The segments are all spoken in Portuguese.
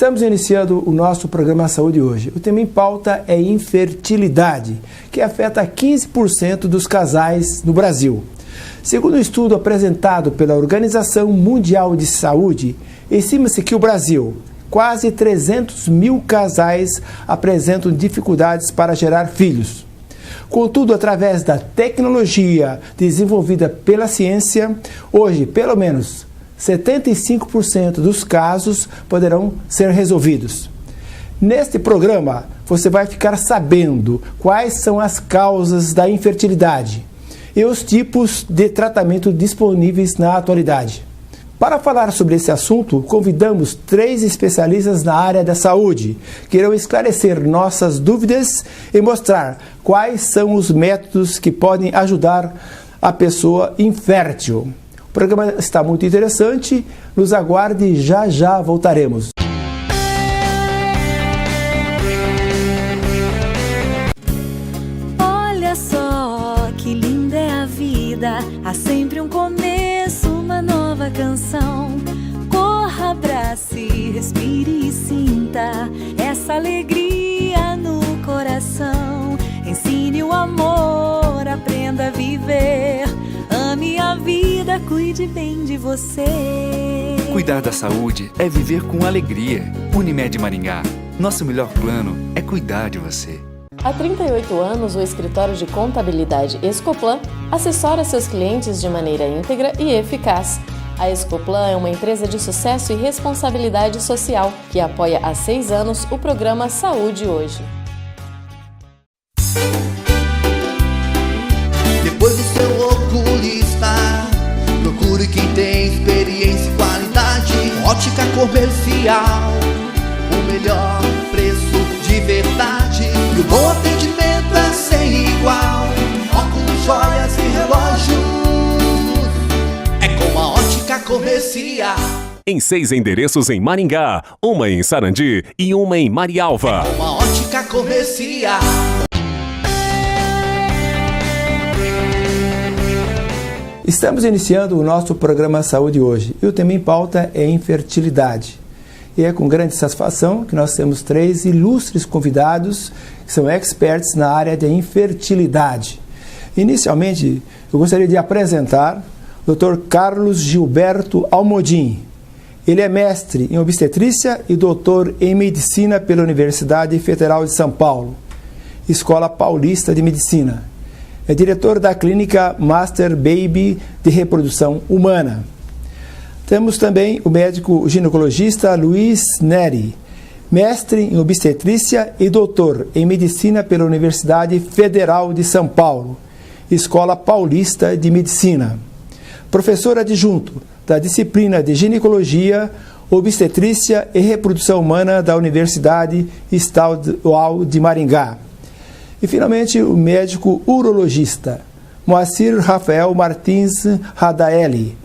Estamos iniciando o nosso programa Saúde hoje. O tema em pauta é infertilidade, que afeta 15% dos casais no Brasil. Segundo um estudo apresentado pela Organização Mundial de Saúde, estima-se que o Brasil, quase 300 mil casais apresentam dificuldades para gerar filhos. Contudo, através da tecnologia desenvolvida pela ciência, hoje, pelo menos 75% dos casos poderão ser resolvidos. Neste programa, você vai ficar sabendo quais são as causas da infertilidade e os tipos de tratamento disponíveis na atualidade. Para falar sobre esse assunto, convidamos 3 especialistas na área da saúde, que irão esclarecer nossas dúvidas e mostrar quais são os métodos que podem ajudar a pessoa infértil. O programa está muito interessante, nos aguarde e já voltaremos. Olha só que linda é a vida, há sempre um começo, uma nova canção. Corra, abrace, respire e sinta essa alegria no coração. Ensine o amor, aprenda a viver. Ame a vida, cuide bem de você. Cuidar da saúde é viver com alegria. Unimed Maringá, nosso melhor plano é cuidar de você. Há 38 anos, o escritório de contabilidade Escoplan assessora seus clientes de maneira íntegra e eficaz. A Escoplan é uma empresa de sucesso e responsabilidade social que apoia há 6 anos o programa Saúde Hoje. Depois do seu oculista, procure quem tem experiência e qualidade. Ótica Comercial, o melhor preço de verdade. E o bom atendimento é sem igual. Óculos, joias e relógios, é com a Ótica Comercial. Em 6 endereços em Maringá, uma em Sarandi e uma em Marialva. É com a Ótica Comercial. Estamos iniciando o nosso programa Saúde hoje e o tema em pauta é infertilidade. E é com grande satisfação que nós temos 3 ilustres convidados que são experts na área de infertilidade. Inicialmente, eu gostaria de apresentar o Dr. Carlos Gilberto Almodin. Ele é mestre em obstetrícia e doutor em medicina pela Universidade Federal de São Paulo, Escola Paulista de Medicina. É diretor da clínica Master Baby de Reprodução Humana. Temos também o médico ginecologista Luiz Neri, mestre em obstetrícia e doutor em medicina pela Universidade Federal de São Paulo, Escola Paulista de Medicina. Professor adjunto da disciplina de ginecologia, obstetrícia e reprodução humana da Universidade Estadual de Maringá. E, finalmente, o médico urologista, Moacir Rafael Martins Radaeli.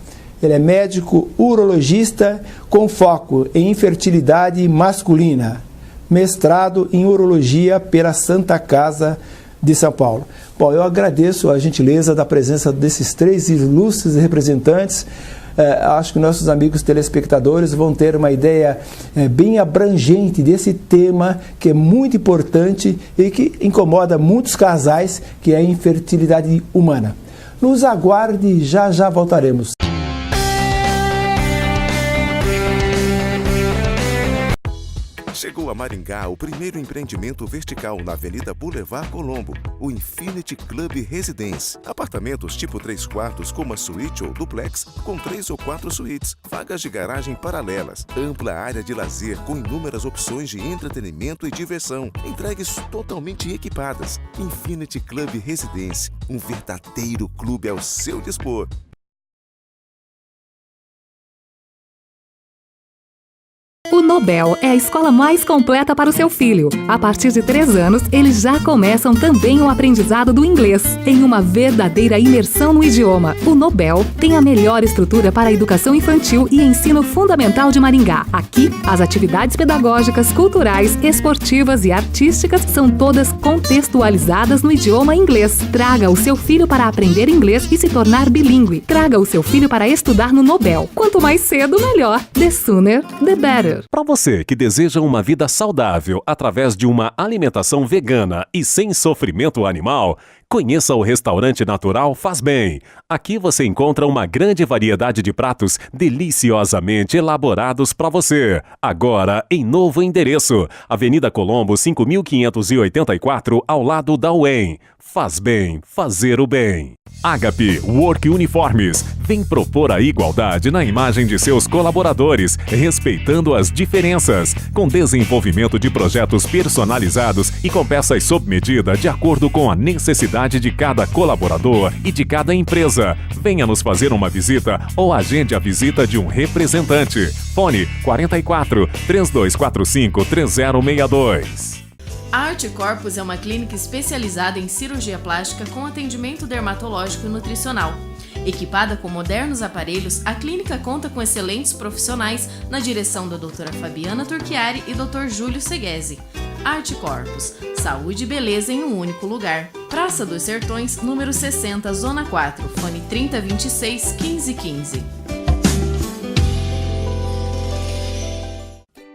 Ele é médico urologista com foco em infertilidade masculina, mestrado em urologia pela Santa Casa de São Paulo. Bom, eu agradeço a gentileza da presença desses 3 ilustres representantes. Acho que nossos amigos telespectadores vão ter uma ideia bem abrangente desse tema que é muito importante e que incomoda muitos casais, que é a infertilidade humana. Nos aguarde e já voltaremos. Chegou a Maringá o primeiro empreendimento vertical na Avenida Boulevard Colombo, o Infinity Club Residence. Apartamentos tipo 3 quartos com uma suíte ou duplex com 3 ou 4 suítes, vagas de garagem paralelas, ampla área de lazer com inúmeras opções de entretenimento e diversão, entregues totalmente equipadas. Infinity Club Residence, um verdadeiro clube ao seu dispor. O Nobel é a escola mais completa para o seu filho. A partir de 3 anos, eles já começam também o aprendizado do inglês, em uma verdadeira imersão no idioma. O Nobel tem a melhor estrutura para a educação infantil e ensino fundamental de Maringá. Aqui, as atividades pedagógicas, culturais, esportivas e artísticas são todas contextualizadas no idioma inglês. Traga o seu filho para aprender inglês e se tornar bilíngue. Traga o seu filho para estudar no Nobel. Quanto mais cedo, melhor. The sooner, the better. prazer. Para você que deseja uma vida saudável através de uma alimentação vegana e sem sofrimento animal, conheça o restaurante natural Faz Bem. Aqui você encontra uma grande variedade de pratos deliciosamente elaborados para você. Agora em novo endereço, Avenida Colombo 5584, ao lado da UEM. Faz Bem, fazer o bem. Agape Work Uniformes vem propor a igualdade na imagem de seus colaboradores, respeitando as diferenças, com desenvolvimento de projetos personalizados e com peças sob medida de acordo com a necessidade de cada colaborador e de cada empresa. Venha nos fazer uma visita ou agende a visita de um representante. Fone 44 3245 3062. A Arte Corpus é uma clínica especializada em cirurgia plástica com atendimento dermatológico e nutricional. Equipada com modernos aparelhos, a clínica conta com excelentes profissionais na direção da doutora Fabiana Turchiari e Dr. Júlio Seguesi. Arte Corpus, saúde e beleza em um único lugar. Praça dos Sertões, número 60, Zona 4, fone 3026 1515.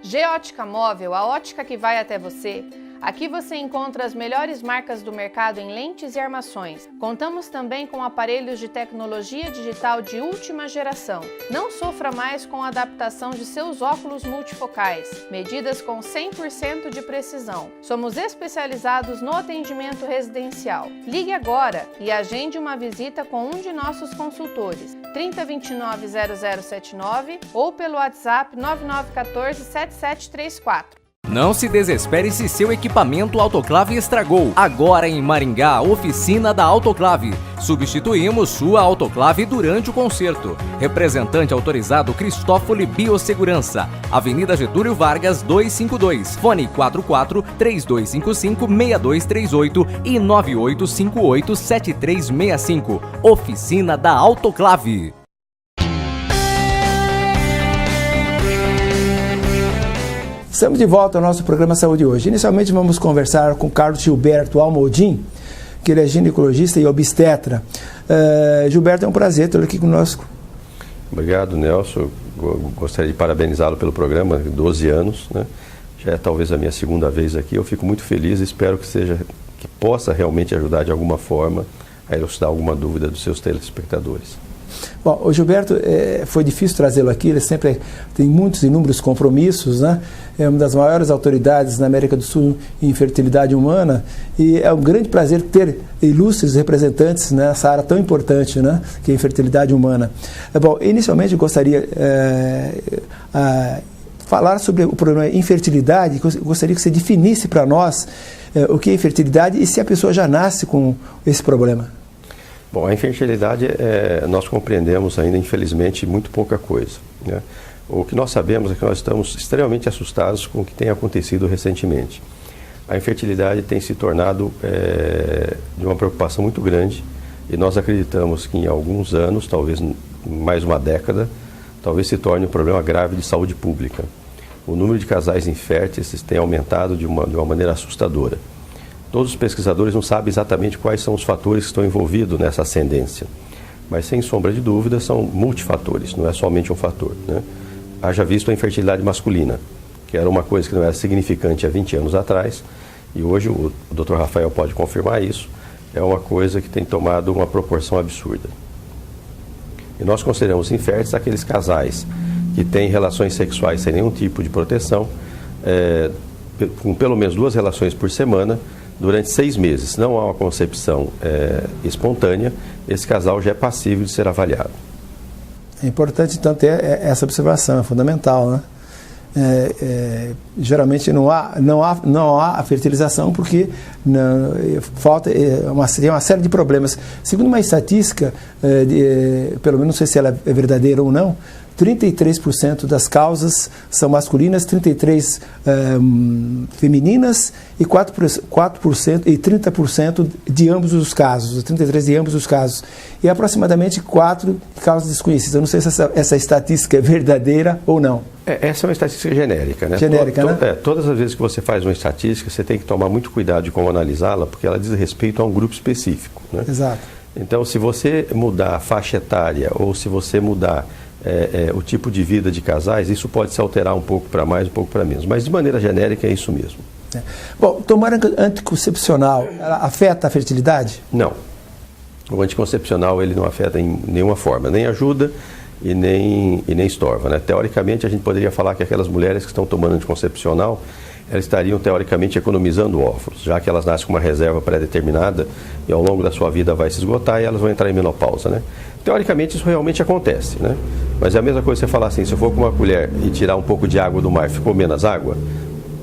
G-Ótica Móvel, a ótica que vai até você. Aqui você encontra as melhores marcas do mercado em lentes e armações. Contamos também com aparelhos de tecnologia digital de última geração. Não sofra mais com a adaptação de seus óculos multifocais, medidas com 100% de precisão. Somos especializados no atendimento residencial. Ligue agora e agende uma visita com um de nossos consultores, 3029-0079 ou pelo WhatsApp 9914-7734. Não se desespere se seu equipamento autoclave estragou. Agora em Maringá, oficina da Autoclave. Substituímos sua autoclave durante o conserto. Representante autorizado Cristófoli Biossegurança. Avenida Getúlio Vargas 252. Fone 44-3255-6238 e 9858-7365. Oficina da Autoclave. Estamos de volta ao nosso programa Saúde hoje. Inicialmente vamos conversar com Carlos Gilberto Almodin, que ele é ginecologista e obstetra. Gilberto, é um prazer tê-lo aqui conosco. Obrigado, Nelson. Gostaria de parabenizá-lo pelo programa, 12 anos, né? Já é talvez a minha segunda vez aqui. Eu fico muito feliz e espero que possa realmente ajudar de alguma forma a elucidar alguma dúvida dos seus telespectadores. Bom, o Gilberto, foi difícil trazê-lo aqui, ele sempre tem muitos e inúmeros compromissos, né? É uma das maiores autoridades na América do Sul em fertilidade humana e é um grande prazer ter ilustres representantes nessa área tão importante, né? Que é a infertilidade humana. Bom, inicialmente eu gostaria falar sobre o problema infertilidade. Gostaria que você definisse para nós o que é infertilidade e se a pessoa já nasce com esse problema. Bom, a infertilidade, nós compreendemos ainda, infelizmente, muito pouca coisa, né? O que nós sabemos é que nós estamos extremamente assustados com o que tem acontecido recentemente. A infertilidade tem se tornado de uma preocupação muito grande e nós acreditamos que em alguns anos, talvez mais uma década, talvez se torne um problema grave de saúde pública. O número de casais inférteis tem aumentado de uma maneira assustadora. Todos os pesquisadores não sabem exatamente quais são os fatores que estão envolvidos nessa ascendência, mas sem sombra de dúvida são multifatores, não é somente um fator, né? Haja visto a infertilidade masculina, que era uma coisa que não era significante há 20 anos atrás, e hoje o Dr. Rafael pode confirmar isso, é uma coisa que tem tomado uma proporção absurda. E nós consideramos inférteis aqueles casais que têm relações sexuais sem nenhum tipo de proteção, com pelo menos 2 relações por semana, durante 6 meses. Não há uma concepção espontânea, esse casal já é passível de ser avaliado. É importante, então, ter essa observação, é fundamental, né? Geralmente não há a fertilização porque tem uma série de problemas. Segundo uma estatística, pelo menos não sei se ela é verdadeira ou não, 33% das causas são masculinas, 33% femininas e 4% e 30% de ambos os casos, 33% de ambos os casos. E aproximadamente 4 causas desconhecidas. Eu não sei se essa estatística é verdadeira ou não. Essa é uma estatística genérica, né? Genérica, né? Todas as vezes que você faz uma estatística, você tem que tomar muito cuidado de como analisá-la, porque ela diz respeito a um grupo específico, né? Exato. Então, se você mudar a faixa etária ou se você mudar o tipo de vida de casais, isso pode se alterar um pouco para mais, um pouco para menos. Mas, de maneira genérica, é isso mesmo. Bom, tomar anticoncepcional, ela afeta a fertilidade? Não. O anticoncepcional, ele não afeta em nenhuma forma, nem ajuda e nem estorva, né? Teoricamente, a gente poderia falar que aquelas mulheres que estão tomando anticoncepcional, elas estariam, teoricamente, economizando óvulos, já que elas nascem com uma reserva pré-determinada e ao longo da sua vida vai se esgotar e elas vão entrar em menopausa, né? Teoricamente, isso realmente acontece, né? Mas é a mesma coisa você falar assim, se eu for com uma colher e tirar um pouco de água do mar, ficou menos água?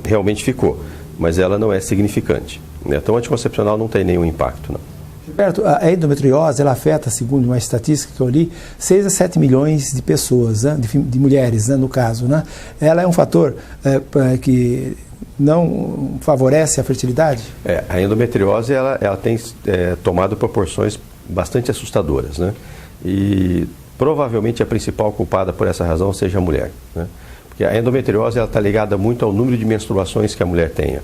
Realmente ficou, mas ela não é significante, né? Então, o anticoncepcional não tem nenhum impacto, não. Gilberto, a endometriose, ela afeta, segundo uma estatística que eu li, 6 a 7 milhões de pessoas, né? de mulheres, né? No caso, né? Ela é um fator que não favorece a fertilidade? A endometriose, ela tem tomado proporções bastante assustadoras, né? E provavelmente a principal culpada por essa razão seja a mulher, né? Porque a endometriose está ligada muito ao número de menstruações que a mulher tenha.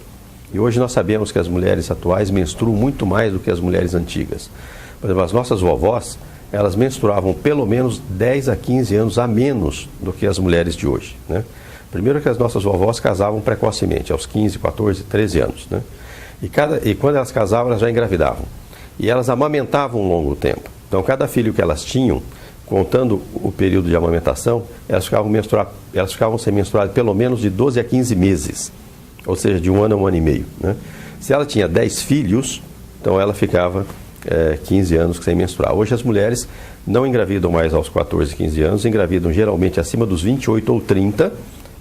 E hoje nós sabemos que as mulheres atuais menstruam muito mais do que as mulheres antigas. Por exemplo, as nossas vovós, elas menstruavam pelo menos 10 a 15 anos a menos do que as mulheres de hoje, né? Primeiro que as nossas vovós casavam precocemente, aos 15, 14, 13 anos, né? E quando elas casavam, elas já engravidavam. E elas amamentavam um longo tempo. Então, cada filho que elas tinham, contando o período de amamentação, elas ficavam sem menstruar pelo menos de 12 a 15 meses. Ou seja, de 1 ano a 1 ano e meio, né? Se ela tinha 10 filhos, então ela ficava 15 anos sem menstruar. Hoje as mulheres não engravidam mais aos 14, 15 anos, engravidam geralmente acima dos 28 ou 30,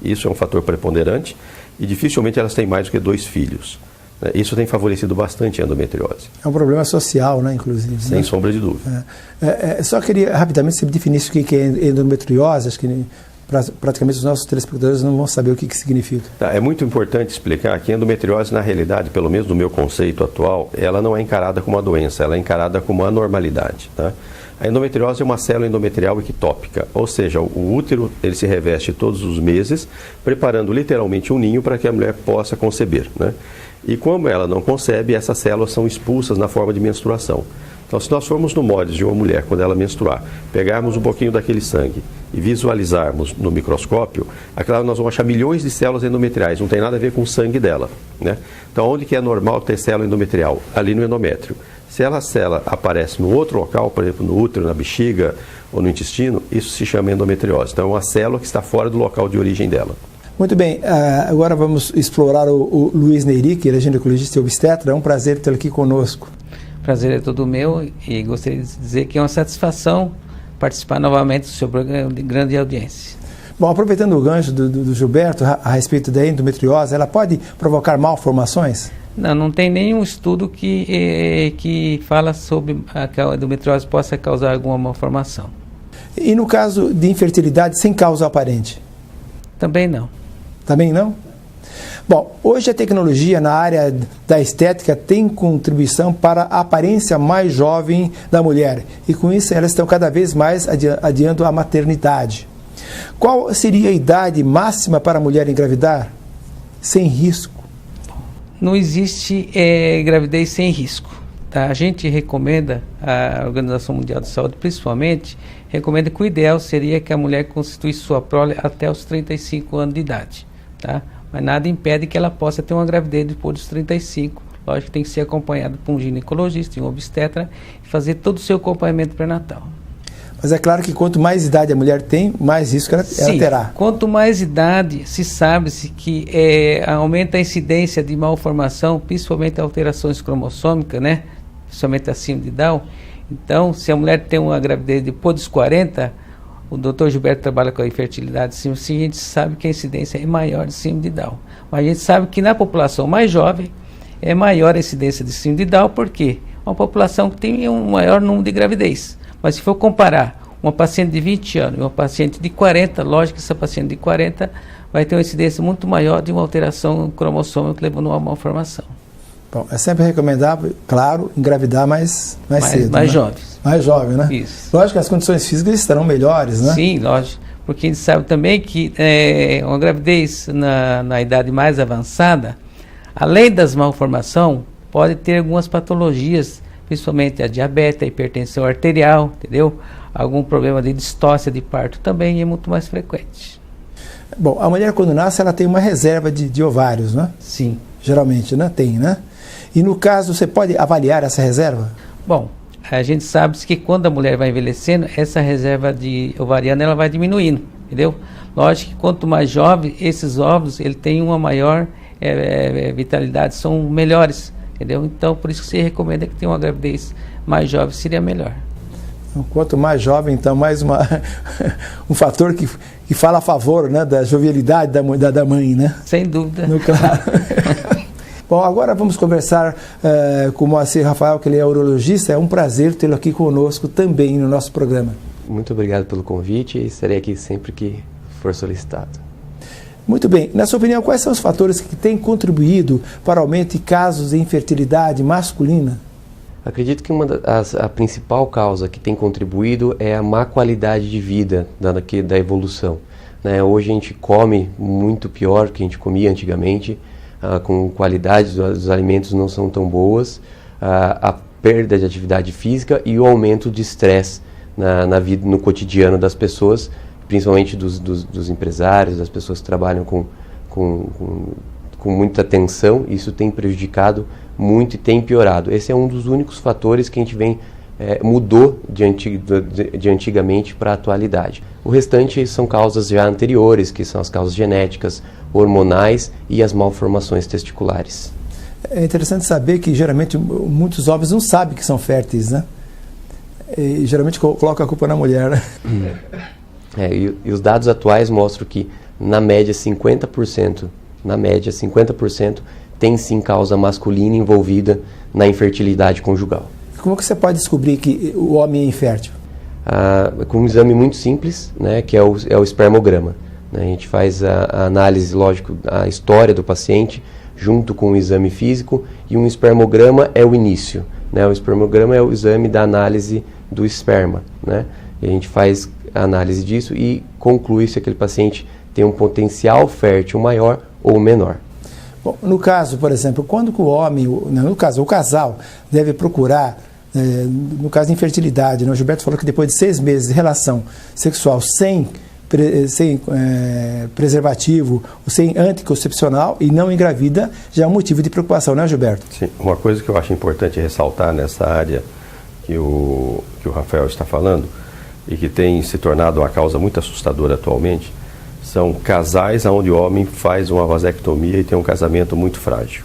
isso é um fator preponderante, e dificilmente elas têm mais do que 2 filhos. Isso tem favorecido bastante a endometriose. É um problema social, né, inclusive. Sem sombra de dúvida. Só queria rapidamente você definisse o que é endometriose, acho que praticamente os nossos telespectadores não vão saber o que significa. É muito importante explicar que a endometriose, na realidade, pelo menos no meu conceito atual, ela não é encarada como uma doença, ela é encarada como uma anormalidade, tá? A endometriose é uma célula endometrial ectópica, ou seja, o útero ele se reveste todos os meses, preparando literalmente um ninho para que a mulher possa conceber, né? E como ela não concebe, essas células são expulsas na forma de menstruação. Então, se nós formos no molde de uma mulher, quando ela menstruar, pegarmos um pouquinho daquele sangue e visualizarmos no microscópio, nós vamos achar milhões de células endometriais, não tem nada a ver com o sangue dela, né? Então, onde que é normal ter célula endometrial? Ali no endométrio. Se a célula aparece no outro local, por exemplo, no útero, na bexiga ou no intestino, isso se chama endometriose. Então, é uma célula que está fora do local de origem dela. Muito bem, agora vamos explorar o Luiz Neyri, que ele é ginecologista e obstetra. É um prazer tê-lo aqui conosco. Prazer é todo meu e gostaria de dizer que é uma satisfação participar novamente do seu programa de grande audiência. Bom, aproveitando o gancho do Gilberto a respeito da endometriose, ela pode provocar malformações? Não tem nenhum estudo que fala sobre que a endometriose possa causar alguma malformação. E no caso de infertilidade sem causa aparente? Também não. Também não? Bom, hoje a tecnologia na área da estética tem contribuição para a aparência mais jovem da mulher e com isso elas estão cada vez mais adiando a maternidade. Qual seria a idade máxima para a mulher engravidar sem risco? Não existe gravidez sem risco. Tá? A gente recomenda, a Organização Mundial de Saúde principalmente, recomenda que o ideal seria que a mulher constituísse sua prole até os 35 anos de idade. Tá? Mas nada impede que ela possa ter uma gravidez depois dos 35. Lógico que tem que ser acompanhado por um ginecologista e um obstetra e fazer todo o seu acompanhamento pré-natal. Mas é claro que quanto mais idade a mulher tem, mais risco ela terá. Quanto mais idade, se sabe-se que aumenta a incidência de malformação, principalmente alterações cromossômicas, né? Principalmente acima de Down. Então, se a mulher tem uma gravidez depois dos 40, o Dr. Gilberto trabalha com a infertilidade, sim, a gente sabe que a incidência é maior de síndrome de Down. Mas a gente sabe que na população mais jovem é maior a incidência de síndrome de Down, porque é uma população que tem um maior número de gravidez. Mas se for comparar uma paciente de 20 anos e uma paciente de 40, lógico que essa paciente de 40 vai ter uma incidência muito maior de uma alteração cromossômica levando a uma malformação. Bom, é sempre recomendável, claro, engravidar mais cedo. Mais né? jovens. Mais jovem, né? Isso. Lógico que as condições físicas estarão melhores, né? Sim, lógico. Porque a gente sabe também que uma gravidez na idade mais avançada, além das malformações, pode ter algumas patologias principalmente a diabetes, a hipertensão arterial, entendeu? Algum problema de distócia de parto também é muito mais frequente. Bom, a mulher quando nasce, ela tem uma reserva de ovários, né? Sim. Geralmente, né? Tem, né? E no caso, você pode avaliar essa reserva? Bom, a gente sabe que quando a mulher vai envelhecendo, essa reserva de ovariana ela vai diminuindo, entendeu? Lógico que quanto mais jovem, esses óvulos, ele tem uma maior vitalidade, são melhores, entendeu? Então, por isso que se recomenda que tenha uma gravidez mais jovem, seria melhor. Quanto mais jovem, então, mais um fator que fala a favor, né, da jovialidade da mãe, né? Sem dúvida. Claro. Bom, agora vamos conversar com o Moacir Rafael, que ele é urologista. É um prazer tê-lo aqui conosco também no nosso programa. Muito obrigado pelo convite e estarei aqui sempre que for solicitado. Muito bem. Na sua opinião, quais são os fatores que têm contribuído para o aumento de casos de infertilidade masculina? Acredito que a principal causa que tem contribuído é a má qualidade de vida da evolução, né? Hoje a gente come muito pior do que a gente comia antigamente, com qualidade dos alimentos não são tão boas, a perda de atividade física e o aumento de estresse na vida, no cotidiano das pessoas, principalmente dos empresários, das pessoas que trabalham com muita tensão. Isso tem prejudicado muito e tem piorado. Esse é um dos únicos fatores que a gente mudou de antigamente para a atualidade. O restante são causas já anteriores, que são as causas genéticas, hormonais e as malformações testiculares. É interessante saber que geralmente muitos homens não sabem que são férteis, né? E geralmente colocam a culpa na mulher, né? E os dados atuais mostram que, na média, 50% tem sim causa masculina envolvida na infertilidade conjugal. Como que você pode descobrir que o homem é infértil? Com um exame muito simples, né, que é o espermograma. A gente faz a análise, lógico, a história do paciente junto com o exame físico, e um espermograma é o início, né? O espermograma é o exame da análise do esperma, né? E a gente faz a análise disso e conclui se aquele paciente tem um potencial fértil maior ou menor. Bom, no caso, por exemplo, quando que o casal deve procurar, no caso de infertilidade, né? O Gilberto falou que depois de 6 meses de relação sexual sem preservativo, ou sem anticoncepcional e não engravida, já é um motivo de preocupação, né, Gilberto? Sim, uma coisa que eu acho importante ressaltar nessa área que o Rafael está falando, e que tem se tornado uma causa muito assustadora atualmente, são casais onde o homem faz uma vasectomia e tem um casamento muito frágil.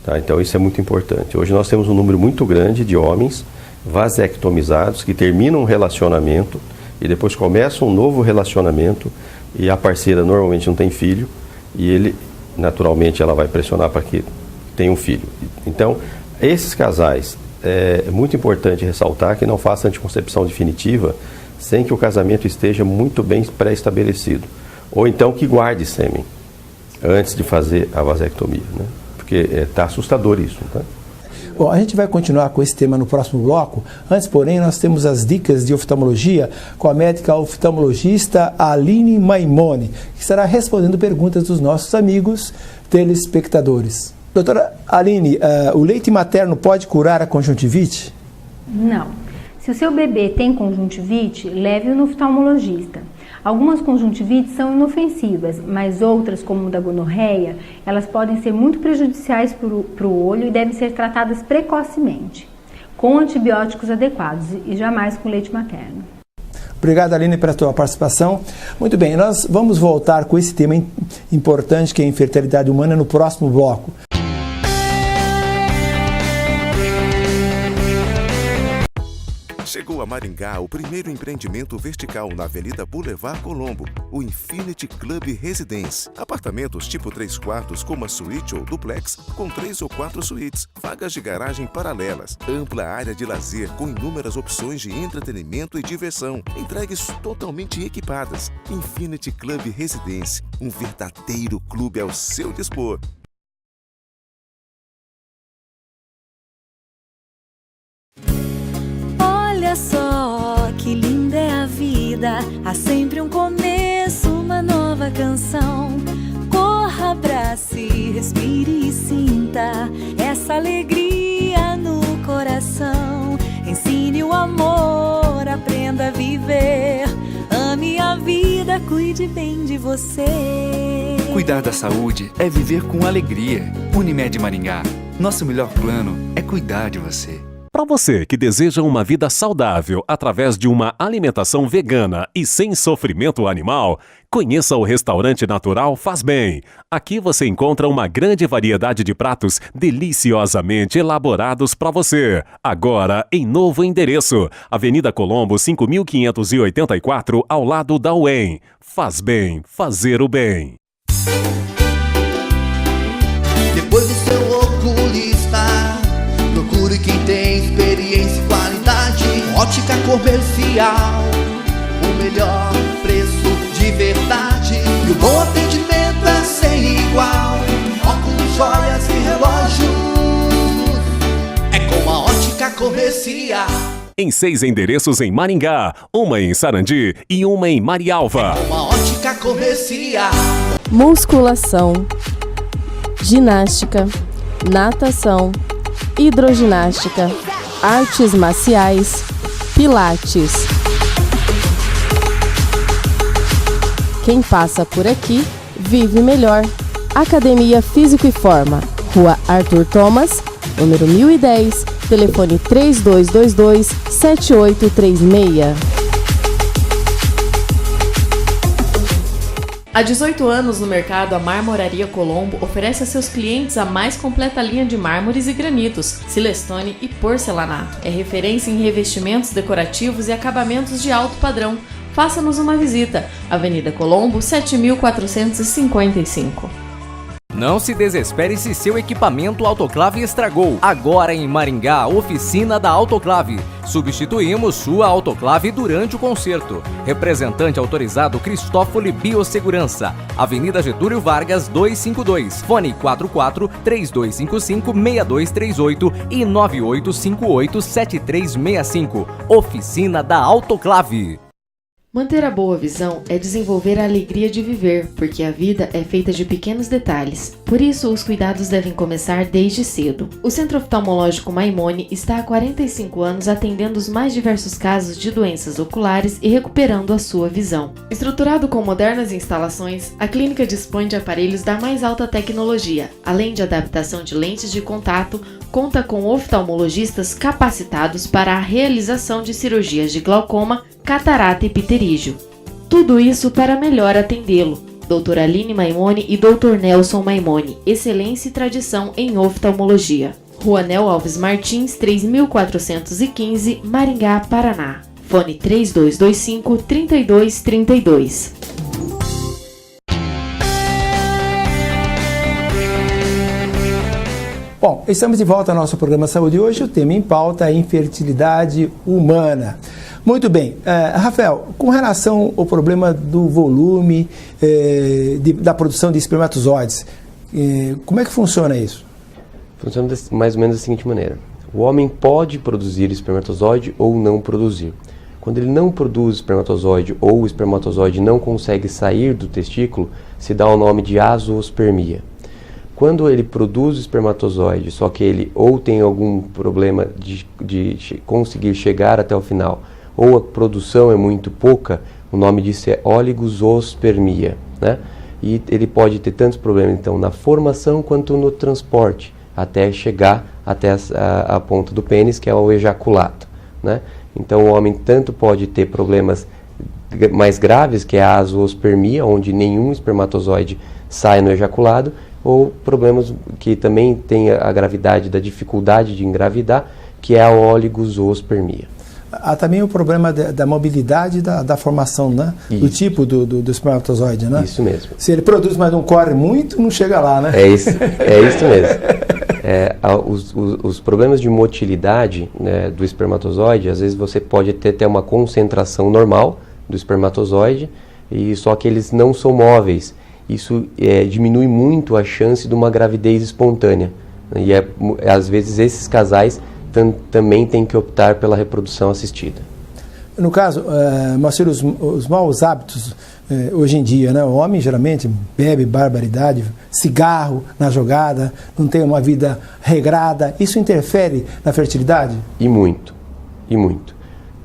Tá? Então isso é muito importante. Hoje nós temos um número muito grande de homens vasectomizados que terminam um relacionamento e depois começam um novo relacionamento, e a parceira normalmente não tem filho, e ele, naturalmente, ela vai pressionar para que tenha um filho. Então, esses casais, é muito importante ressaltar que não faça anticoncepção definitiva sem que o casamento esteja muito bem pré-estabelecido. Ou então que guarde sêmen antes de fazer a vasectomia, né? Porque está assustador isso, tá? Bom, a gente vai continuar com esse tema no próximo bloco. Antes, porém, nós temos as dicas de oftalmologia com a médica oftalmologista Aline Maimone, que estará respondendo perguntas dos nossos amigos telespectadores. Doutora Aline, o leite materno pode curar a conjuntivite? Não. Se o seu bebê tem conjuntivite, leve-o no oftalmologista. Algumas conjuntivites são inofensivas, mas outras, como a da gonorreia, elas podem ser muito prejudiciais para o olho e devem ser tratadas precocemente, com antibióticos adequados e jamais com leite materno. Obrigado, Aline, pela tua participação. Muito bem, nós vamos voltar com esse tema importante que é a infertilidade humana no próximo bloco. Chegou a Maringá o primeiro empreendimento vertical na Avenida Boulevard Colombo, o Infinity Club Residence. Apartamentos tipo 3 quartos com uma suíte ou duplex com 3 ou 4 suítes, vagas de garagem paralelas, ampla área de lazer com inúmeras opções de entretenimento e diversão, entregues totalmente equipadas. Infinity Club Residence, um verdadeiro clube ao seu dispor. Olha só que linda é a vida, há sempre um começo, uma nova canção. Corra, abrace, respire e sinta essa alegria no coração. bem de você. Cuidar da saúde é viver com alegria. Unimed Maringá. Nosso melhor plano é cuidar de você. Para você que deseja uma vida saudável através de uma alimentação vegana e sem sofrimento animal, conheça o restaurante natural Faz Bem. Aqui você encontra uma grande variedade de pratos deliciosamente elaborados para você. Agora em novo endereço, Avenida Colombo 5584, ao lado da UEM. Faz Bem, fazer o bem. Depois do seu oculista, procure quem tem experiência e qualidade. Ótica comercial, o melhor preço de verdade. E o bom atendimento é sem igual. Óculos, joias e relógios, é com a Ótica Comercial. Em 6 endereços em Maringá, uma em Sarandi e uma em Marialva. É com a Ótica Comercial. Musculação, ginástica, natação, hidroginástica, artes marciais, pilates. Quem passa por aqui vive melhor. Academia Físico e Forma, Rua Arthur Thomas, número 1010, telefone 3222-7836. Há 18 anos no mercado, a Marmoraria Colombo oferece a seus clientes a mais completa linha de mármores e granitos, silestone e porcelanato. É referência em revestimentos decorativos e acabamentos de alto padrão. Faça-nos uma visita. Avenida Colombo, 7455. Não se desespere se seu equipamento autoclave estragou. Agora em Maringá, oficina da autoclave. Substituímos sua autoclave durante o conserto. Representante autorizado Cristófoli Biossegurança. Avenida Getúlio Vargas 252. Fone 44-3255-6238 e 9858-7365. Oficina da autoclave. Manter a boa visão é desenvolver a alegria de viver, porque a vida é feita de pequenos detalhes. Por isso, os cuidados devem começar desde cedo. O Centro Oftalmológico Maimone está há 45 anos atendendo os mais diversos casos de doenças oculares e recuperando a sua visão. Estruturado com modernas instalações, a clínica dispõe de aparelhos da mais alta tecnologia, além de adaptação de lentes de contato, conta com oftalmologistas capacitados para a realização de cirurgias de glaucoma, catarata e pterígio. Tudo isso para melhor atendê-lo. Dr. Aline Maimone e Dr. Nelson Maimone, excelência e tradição em oftalmologia. Rua Nel Alves Martins, 3415, Maringá, Paraná. Fone 3225-3232. Bom, estamos de volta ao nosso programa Saúde hoje. O tema em pauta é infertilidade humana. Muito bem. Rafael, com relação ao problema do volume da produção de espermatozoides, como é que funciona isso? Funciona mais ou menos da seguinte maneira. O homem pode produzir espermatozoide ou não produzir. Quando ele não produz espermatozoide ou o espermatozoide não consegue sair do testículo, se dá o nome de azoospermia. Quando ele produz o espermatozoide, só que ele ou tem algum problema de conseguir chegar até o final, ou a produção é muito pouca, o nome disso é oligozoospermia, né? E ele pode ter tantos problemas então na formação quanto no transporte, até chegar até a ponta do pênis, que é o ejaculato, né? Então o homem tanto pode ter problemas mais graves, que é a azoospermia, onde nenhum espermatozoide sai no ejaculado, ou problemas que também tem a gravidade da dificuldade de engravidar, que é a oligozoospermia. Há também o problema da mobilidade da formação, né? Do tipo do espermatozoide, né? Isso mesmo. Se ele produz, mas não corre muito, não chega lá, né? É isso mesmo. Os problemas de motilidade, né, do espermatozoide, às vezes você pode ter até uma concentração normal do espermatozoide, e só que eles não são móveis. Isso diminui muito a chance de uma gravidez espontânea. E às vezes esses casais também têm que optar pela reprodução assistida. No caso, Marcelo, os maus hábitos hoje em dia, né? O homem geralmente bebe barbaridade, cigarro na jogada, não tem uma vida regrada. Isso interfere na fertilidade? E muito.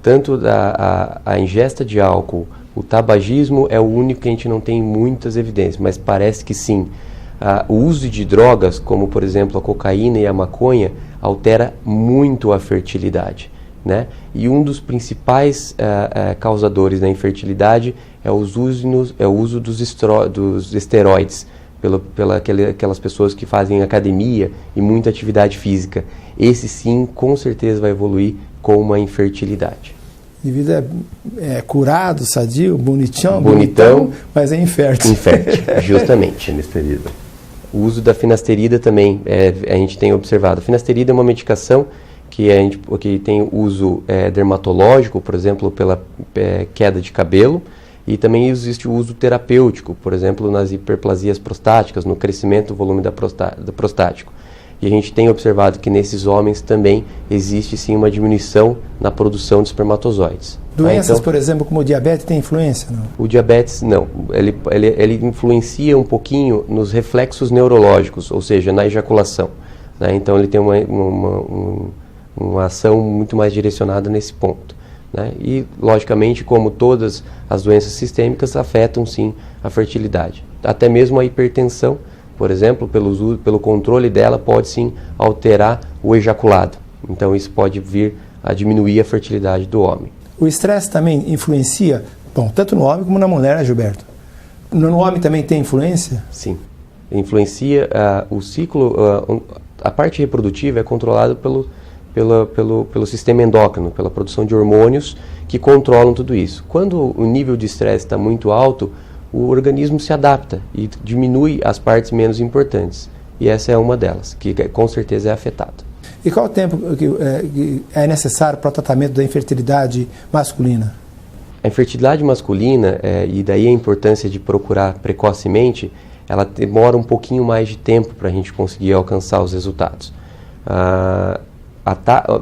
Tanto a ingesta de álcool O tabagismo é o único que a gente não tem muitas evidências, mas parece que sim. O uso de drogas, como por exemplo a cocaína e a maconha, altera muito a fertilidade, né? E um dos principais causadores da infertilidade é o uso dos esteroides, aquelas pessoas que fazem academia e muita atividade física. Esse sim, com certeza vai evoluir com uma infertilidade. De vida curado, sadio, bonitão, mas é infértil. Infértil, justamente. Finasterida. O uso da finasterida também, a gente tem observado. A finasterida é uma medicação que tem uso dermatológico, por exemplo, pela queda de cabelo, e também existe o uso terapêutico, por exemplo, nas hiperplasias prostáticas, no crescimento do volume do prostático. E a gente tem observado que nesses homens também existe sim uma diminuição na produção de espermatozoides. Doenças, então, por exemplo, como o diabetes, tem influência? Não? O diabetes não. Ele influencia um pouquinho nos reflexos neurológicos, ou seja, na ejaculação, né? Então ele tem uma ação muito mais direcionada nesse ponto, né? E, logicamente, como todas as doenças sistêmicas, afetam sim a fertilidade. Até mesmo a hipertensão, por exemplo, pelo controle dela, pode sim alterar o ejaculado. Então isso pode vir a diminuir a fertilidade do homem. O estresse também influencia, tanto no homem como na mulher, né, Gilberto? No homem também tem influência? Sim, influencia o ciclo, a parte reprodutiva é controlada pelo sistema endócrino, pela produção de hormônios que controlam tudo isso. Quando o nível de estresse está muito alto, o organismo se adapta e diminui as partes menos importantes. E essa é uma delas, que com certeza é afetada. E qual o tempo que é necessário para o tratamento da infertilidade masculina? A infertilidade masculina, e daí a importância de procurar precocemente, ela demora um pouquinho mais de tempo para a gente conseguir alcançar os resultados.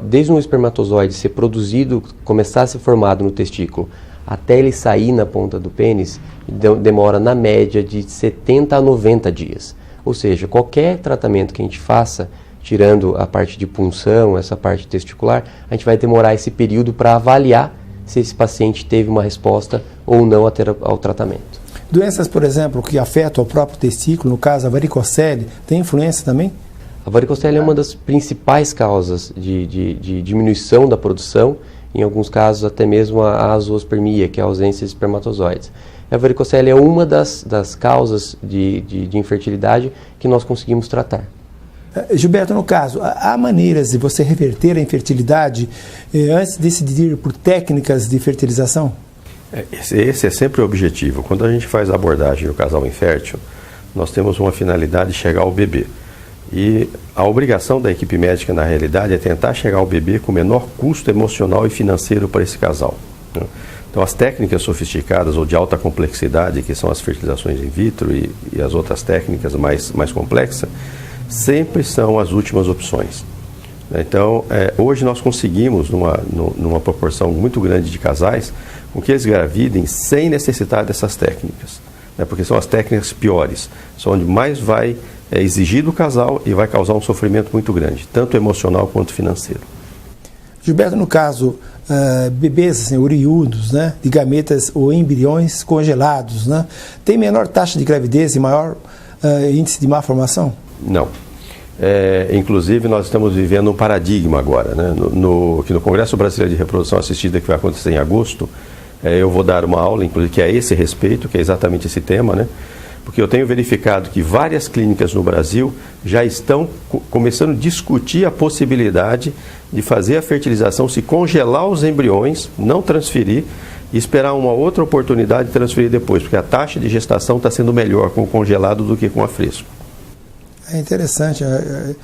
Desde um espermatozoide ser produzido, começar a ser formado no testículo, até ele sair na ponta do pênis, demora na média de 70 a 90 dias. Ou seja, qualquer tratamento que a gente faça, tirando a parte de punção, essa parte testicular, a gente vai demorar esse período para avaliar se esse paciente teve uma resposta ou não ao tratamento. Doenças, por exemplo, que afetam o próprio testículo, no caso a varicocele, tem influência também? A varicocele é uma das principais causas de diminuição da produção, em alguns casos até mesmo a azoospermia, que é a ausência de espermatozoides. A varicocele é uma das causas de infertilidade que nós conseguimos tratar. Gilberto, no caso, há maneiras de você reverter a infertilidade antes de decidir por técnicas de fertilização? Esse é sempre o objetivo. Quando a gente faz a abordagem do casal infértil, nós temos uma finalidade de chegar ao bebê. E a obrigação da equipe médica, na realidade, é tentar chegar ao bebê com o menor custo emocional e financeiro para esse casal, né? Então, as técnicas sofisticadas ou de alta complexidade, que são as fertilizações in vitro e as outras técnicas mais complexas, sempre são as últimas opções. Então, hoje nós conseguimos, numa proporção muito grande de casais, com que eles gravidem sem necessitar dessas técnicas, né? Porque são as técnicas piores, são onde mais vai exigir do casal e vai causar um sofrimento muito grande, tanto emocional quanto financeiro. Gilberto, no caso, bebês assim, oriundos, né, de gametas ou embriões congelados, né, tem menor taxa de gravidez e maior índice de má formação? Não. Inclusive, nós estamos vivendo um paradigma agora, né? Que no Congresso Brasileiro de Reprodução Assistida, que vai acontecer em agosto, eu vou dar uma aula, inclusive, que é a esse respeito, que é exatamente esse tema, né? Porque eu tenho verificado que várias clínicas no Brasil já estão começando a discutir a possibilidade de fazer a fertilização, se congelar os embriões, não transferir, e esperar uma outra oportunidade de transferir depois, porque a taxa de gestação está sendo melhor com o congelado do que com a fresco. É interessante. Eu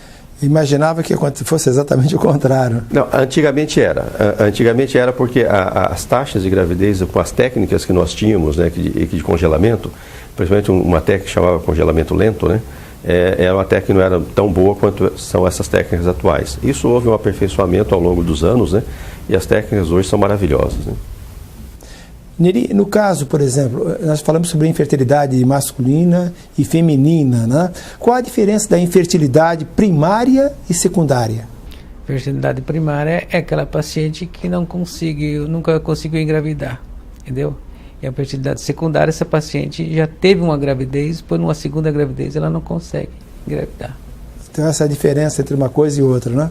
imaginava que fosse exatamente o contrário. Não, antigamente era. Antigamente era porque as taxas de gravidez, com as técnicas que nós tínhamos, né, de congelamento, principalmente uma técnica que chamava congelamento lento, né, era uma técnica que não era tão boa quanto são essas técnicas atuais. Isso houve um aperfeiçoamento ao longo dos anos, né, e as técnicas hoje são maravilhosas, né. Neri, no caso, por exemplo, nós falamos sobre infertilidade masculina e feminina, né? Qual a diferença da infertilidade primária e secundária? Fertilidade primária é aquela paciente que nunca conseguiu engravidar, entendeu? E a fertilidade secundária, essa paciente já teve uma gravidez, depois numa segunda gravidez ela não consegue engravidar. Então essa é a diferença entre uma coisa e outra, né?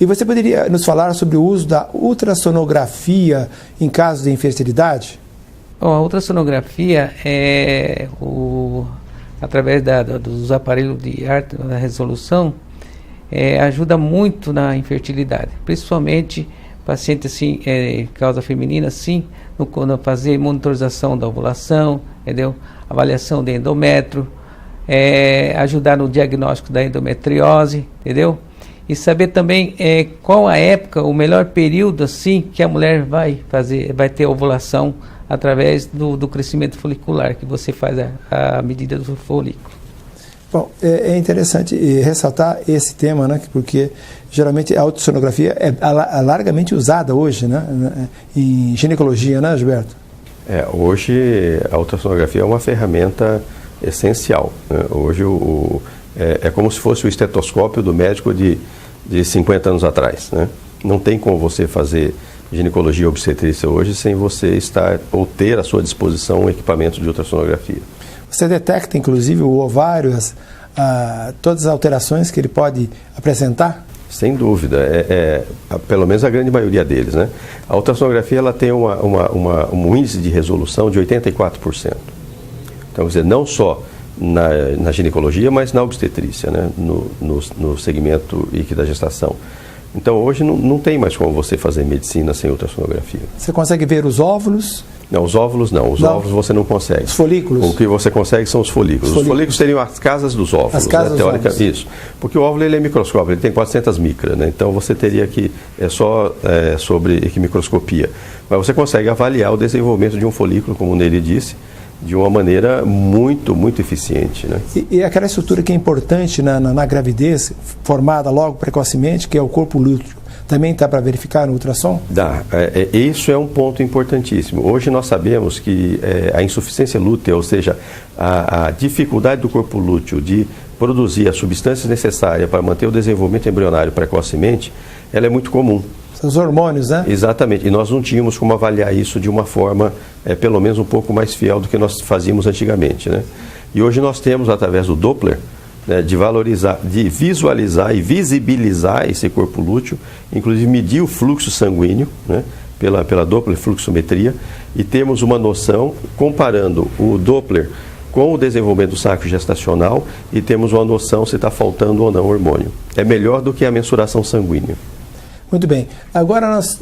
E você poderia nos falar sobre o uso da ultrassonografia em casos de infertilidade? Bom, a ultrassonografia é através dos aparelhos de alta resolução, ajuda muito na infertilidade, principalmente paciente assim, causa feminina, assim, no fazer monitorização da ovulação, entendeu? Avaliação de endométrio, ajudar no diagnóstico da endometriose, entendeu? E saber também qual a época, o melhor período assim que a mulher vai ter ovulação através do crescimento folicular, que você faz a medida do folículo. Bom, é interessante ressaltar esse tema, né, porque geralmente a ultrassonografia é largamente usada hoje, né, em ginecologia, né, Gilberto? Hoje a ultrassonografia é uma ferramenta essencial, né? Hoje é como se fosse o estetoscópio do médico de 50 anos atrás, né? Não tem como você fazer ginecologia e obstetrícia hoje sem você estar ou ter à sua disposição um equipamento de ultrassonografia. Você detecta, inclusive, o ovário, todas as alterações que ele pode apresentar? Sem dúvida, pelo menos a grande maioria deles, né? A ultrassonografia ela tem um índice de resolução de 84%. Então, quer dizer, não só na ginecologia, mas na obstetrícia, né? No segmento IC da gestação. Então, hoje não tem mais como você fazer medicina sem ultrassonografia. Você consegue ver os óvulos? Não, os óvulos não. Os óvulos você não consegue. Os folículos? O que você consegue são os folículos. Os folículos seriam as casas dos óvulos. As casas dos óvulos. Isso. Porque o óvulo ele é microscópico, ele tem 400 micras, né? Então você teria que, sobre microscopia. Mas você consegue avaliar o desenvolvimento de um folículo, como o Nery disse, de uma maneira muito, muito eficiente, né? E aquela estrutura que é importante na gravidez, formada logo precocemente, que é o corpo lúteo, também está para verificar no ultrassom? Dá. Isso é um ponto importantíssimo. Hoje nós sabemos que a insuficiência lútea, ou seja, a dificuldade do corpo lúteo de produzir as substâncias necessárias para manter o desenvolvimento embrionário precocemente, ela é muito comum. São os hormônios, né? Exatamente. E nós não tínhamos como avaliar isso de uma forma, pelo menos um pouco mais fiel do que nós fazíamos antigamente, né? E hoje nós temos, através do Doppler, né, de valorizar, de visualizar e visibilizar esse corpo lúteo, inclusive medir o fluxo sanguíneo, né, pela Doppler fluxometria, e temos uma noção, comparando o Doppler com o desenvolvimento do saco gestacional, e temos uma noção se está faltando ou não hormônio. É melhor do que a mensuração sanguínea. Muito bem. Agora nós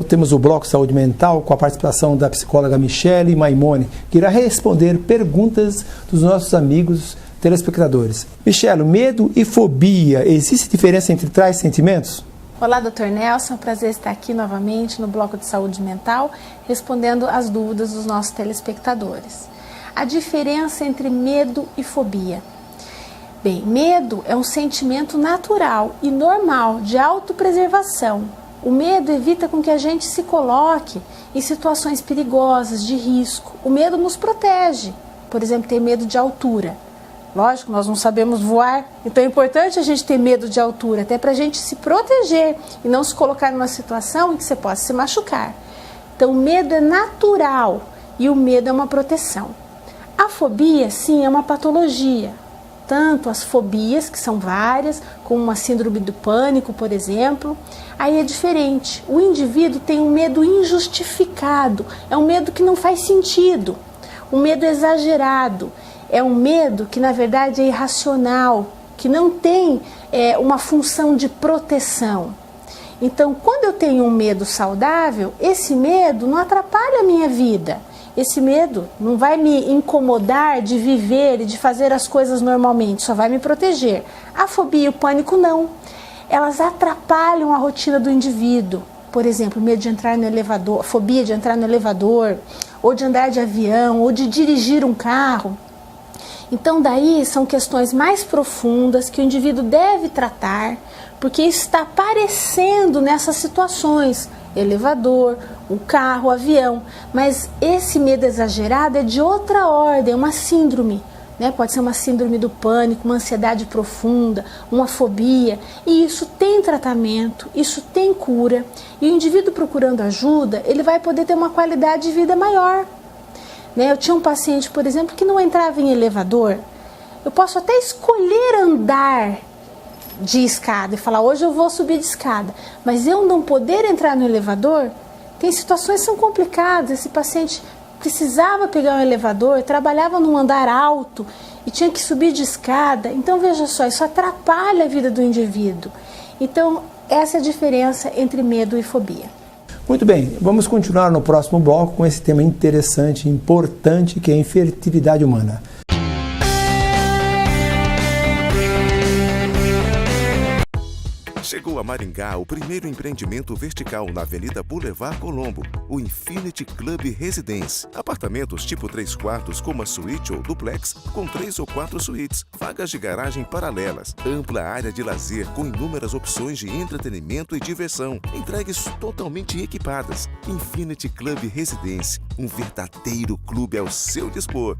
temos o Bloco Saúde Mental com a participação da psicóloga Michele Maimone, que irá responder perguntas dos nossos amigos telespectadores. Michele, medo e fobia, existe diferença entre tais sentimentos? Olá, Dr. Nelson, é um prazer estar aqui novamente no Bloco de Saúde Mental, respondendo as dúvidas dos nossos telespectadores. A diferença entre medo e fobia. Bem, medo é um sentimento natural e normal de autopreservação. O medo evita com que a gente se coloque em situações perigosas, de risco. O medo nos protege. Por exemplo, ter medo de altura. Lógico, nós não sabemos voar, então é importante a gente ter medo de altura, até para a gente se proteger e não se colocar numa situação em que você possa se machucar. Então, o medo é natural e o medo é uma proteção. A fobia, sim, é uma patologia. Tanto as fobias, que são várias, como uma síndrome do pânico, por exemplo, aí é diferente. O indivíduo tem um medo injustificado, é um medo que não faz sentido, um medo exagerado. É um medo que, na verdade, é irracional, que não tem uma função de proteção. Então, quando eu tenho um medo saudável, esse medo não atrapalha a minha vida. Esse medo não vai me incomodar de viver e de fazer as coisas normalmente, só vai me proteger. A fobia e o pânico não. Elas atrapalham a rotina do indivíduo. Por exemplo, medo de entrar no elevador, fobia de entrar no elevador, ou de andar de avião, ou de dirigir um carro. Então, daí são questões mais profundas que o indivíduo deve tratar, porque isso está aparecendo nessas situações, elevador, o carro, o avião. Mas esse medo exagerado é de outra ordem, é uma síndrome, né? Pode ser uma síndrome do pânico, uma ansiedade profunda, uma fobia. E isso tem tratamento, isso tem cura. E o indivíduo procurando ajuda, ele vai poder ter uma qualidade de vida maior. né? Eu tinha um paciente, por exemplo, que não entrava em elevador. Eu posso até escolher andar de escada e falar, hoje eu vou subir de escada, mas eu não poder entrar no elevador, tem situações que são complicadas. Esse paciente precisava pegar um elevador, trabalhava num andar alto e tinha que subir de escada. Então, veja só, isso atrapalha a vida do indivíduo. Então, essa é a diferença entre medo e fobia. Muito bem, vamos continuar no próximo bloco com esse tema interessante e importante, que é a infertilidade humana. Chegou a Maringá o primeiro empreendimento vertical na Avenida Boulevard Colombo, o Infinity Club Residence. Apartamentos tipo 3 quartos com uma suíte ou duplex com 3 ou 4 suítes, vagas de garagem paralelas, ampla área de lazer com inúmeras opções de entretenimento e diversão, entregues totalmente equipadas. Infinity Club Residence, um verdadeiro clube ao seu dispor.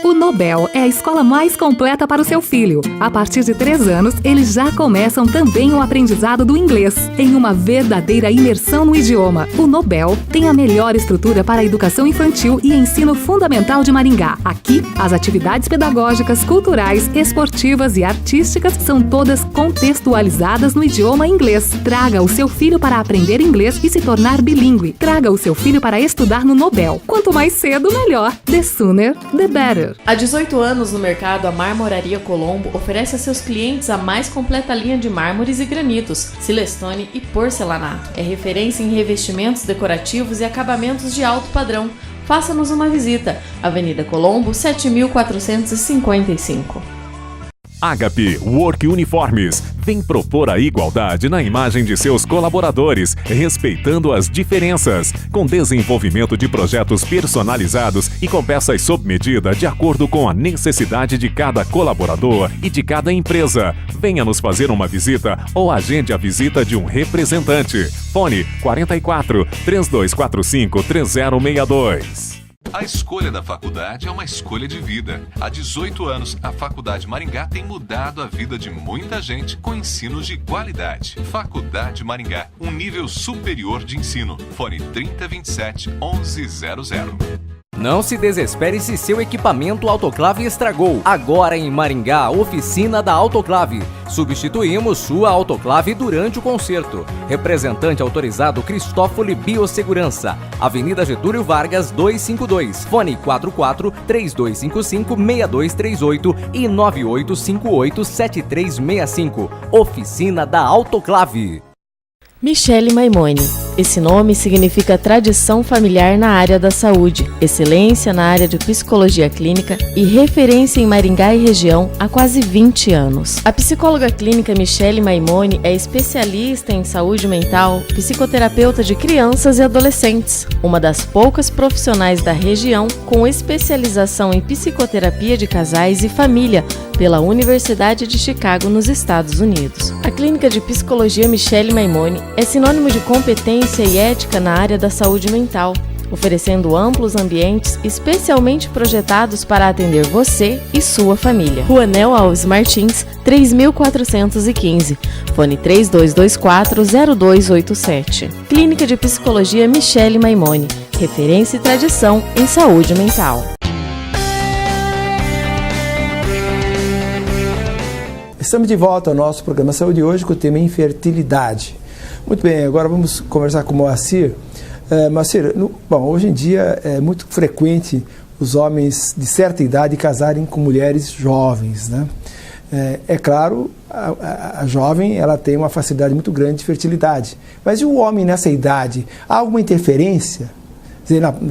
O Nobel é a escola mais completa para o seu filho. A partir de 3 anos, eles já começam também o aprendizado do inglês, em uma verdadeira imersão no idioma. O Nobel tem a melhor estrutura para a educação infantil e ensino fundamental de Maringá. Aqui, as atividades pedagógicas, culturais, esportivas e artísticas são todas contextualizadas no idioma inglês. Traga o seu filho para aprender inglês e se tornar bilíngue. Traga o seu filho para estudar no Nobel. Quanto mais cedo, melhor. The sooner, the better. Há 18 anos no mercado, a Marmoraria Colombo oferece a seus clientes a mais completa linha de mármores e granitos, silestone e porcelanato. É referência em revestimentos decorativos e acabamentos de alto padrão. Faça-nos uma visita. Avenida Colombo, 7455. Agape Work Uniformes vem propor a igualdade na imagem de seus colaboradores, respeitando as diferenças, com desenvolvimento de projetos personalizados e com peças sob medida de acordo com a necessidade de cada colaborador e de cada empresa. Venha nos fazer uma visita ou agende a visita de um representante. Fone 44 3245 3062. A escolha da faculdade é uma escolha de vida. Há 18 anos, a Faculdade Maringá tem mudado a vida de muita gente com ensino de qualidade. Faculdade Maringá, um nível superior de ensino. Fone 3027 1100. Não se desespere se seu equipamento autoclave estragou. Agora em Maringá, oficina da autoclave. Substituímos sua autoclave durante o conserto. Representante autorizado Cristófoli Biossegurança. Avenida Getúlio Vargas 252. Fone 44 3255 6238 e 9858 7365. Oficina da autoclave. Michele Maimone. Esse nome significa tradição familiar na área da saúde, excelência na área de psicologia clínica e referência em Maringá e região há quase 20 anos. A psicóloga clínica Michele Maimone é especialista em saúde mental, psicoterapeuta de crianças e adolescentes, uma das poucas profissionais da região com especialização em psicoterapia de casais e família pela Universidade de Chicago, nos Estados Unidos. A clínica de psicologia Michele Maimone é sinônimo de competência e ética na área da saúde mental, oferecendo amplos ambientes especialmente projetados para atender você e sua família. Rua Nel Alves Martins, 3415, fone 3224-0287. Clínica de Psicologia Michele Maimone, referência e tradição em saúde mental. Estamos de volta ao nosso programa Saúde hoje com o tema infertilidade. Muito bem, agora vamos conversar com o Moacir. Moacir, hoje em dia é muito frequente os homens de certa idade casarem com mulheres jovens, né? É claro, a jovem ela tem uma facilidade muito grande de fertilidade. Mas e o homem nessa idade? Há alguma interferência?